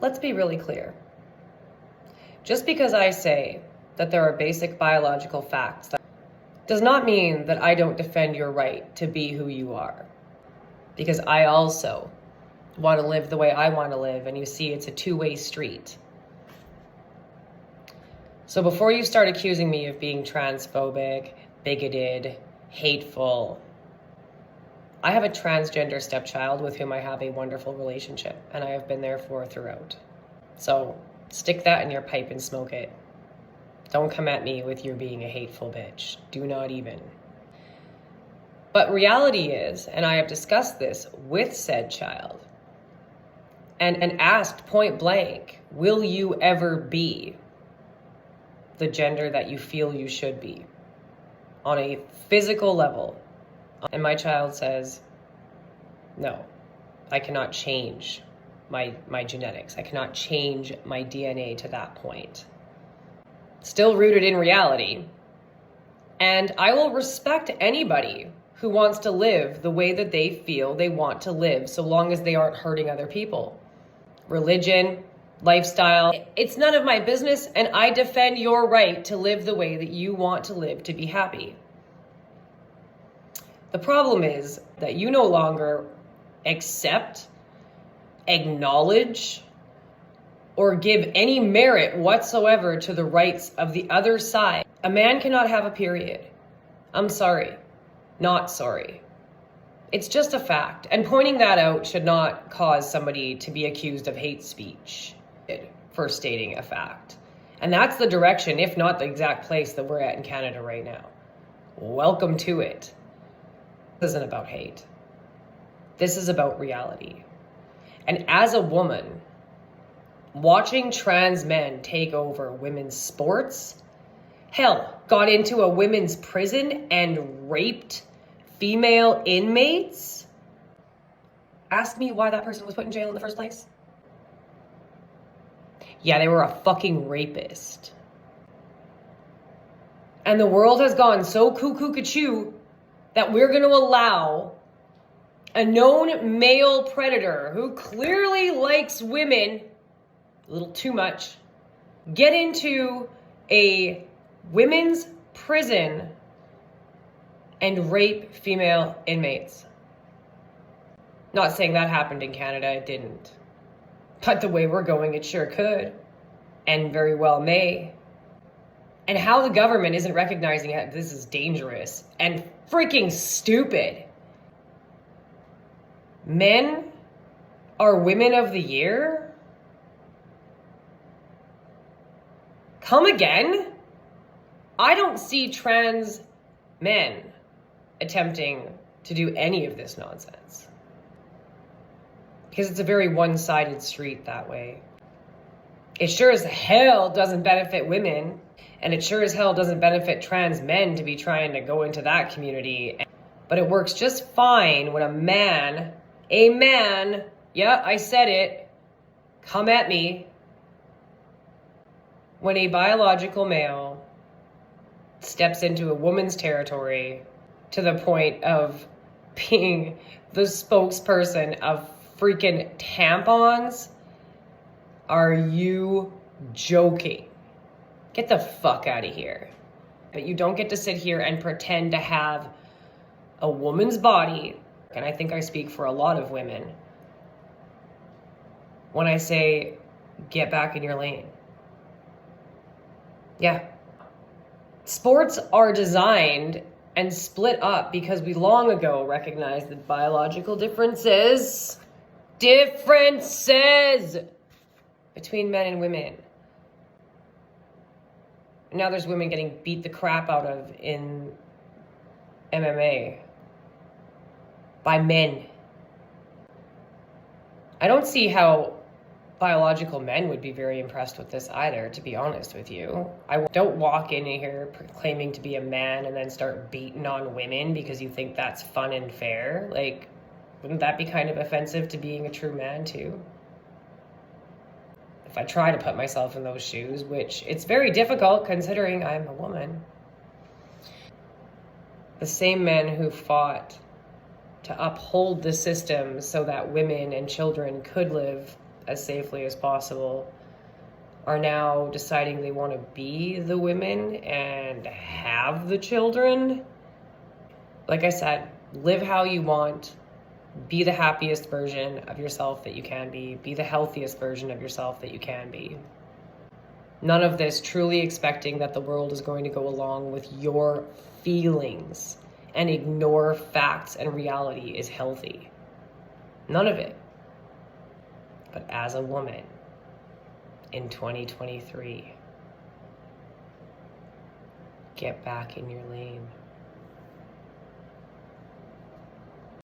Let's be really clear. Just because I say that there are basic biological facts, that does not mean that I don't defend your right to be who you are. Because I also want to live the way I want to live, and you see, it's a two-way street. So before you start accusing me of being transphobic, bigoted, hateful, I have a transgender stepchild with whom I have a wonderful relationship, and I have been there for throughout. So stick that in your pipe and smoke it. Don't come at me with your being a hateful bitch. Do not even. But reality is, and I have discussed this with said child, and asked point blank, will you ever be the gender that you feel you should be on a physical level? And my child says, no, I cannot change my genetics. I cannot change my DNA to that point. Still rooted in reality. And I will respect anybody who wants to live the way that they feel they want to live, so long as they aren't hurting other people. Religion, lifestyle, it's none of my business, and I defend your right to live the way that you want to live to be happy. The problem is that you no longer accept, acknowledge, or give any merit whatsoever to the rights of the other side. A man cannot have a period. I'm sorry. Not sorry. It's just a fact. And pointing that out should not cause somebody to be accused of hate speech for stating a fact. And that's the direction, if not the exact place that we're at in Canada right now. Welcome to it. This isn't about hate. This is about reality. And as a woman, watching trans men take over women's sports, hell, got into a women's prison and raped female inmates? Ask me why that person was put in jail in the first place. Yeah, they were a fucking rapist. And the world has gone so cuckoo-ca-choo that we're going to allow a known male predator who clearly likes women a little too much get into a women's prison and rape female inmates. Not saying that happened in Canada, it didn't. But the way we're going, it sure could. And very well may. And how the government isn't recognizing that this is dangerous and freaking stupid. Men are women of the year? Come again? I don't see trans men attempting to do any of this nonsense. Because it's a very one-sided street that way. It sure as hell doesn't benefit women, and it sure as hell doesn't benefit trans men to be trying to go into that community. But it works just fine when a man, yeah, I said it, come at me, when a biological male steps into a woman's territory to the point of being the spokesperson of freaking tampons. Are you joking? Get the fuck out of here. But you don't get to sit here and pretend to have a woman's body, and I think I speak for a lot of women when I say get back in your lane. Yeah. Sports are designed and split up because we long ago recognized the biological differences between men and women. Now there's women getting beat the crap out of in MMA by men. I don't see how biological men would be very impressed with this either, to be honest with you. I don't walk in here claiming to be a man and then start beating on women because you think that's fun and fair. Like, wouldn't that be kind of offensive to being a true man too? If I try to put myself in those shoes, which it's very difficult considering I'm a woman. The same men who fought to uphold the system so that women and children could live as safely as possible are now deciding they want to be the women and have the children. Like I said, live how you want. Be the happiest version of yourself that you can be. Be the healthiest version of yourself that you can be. None of this truly expecting that the world is going to go along with your feelings and ignore facts and reality is healthy. None of it. But as a woman in 2023, get back in your lane.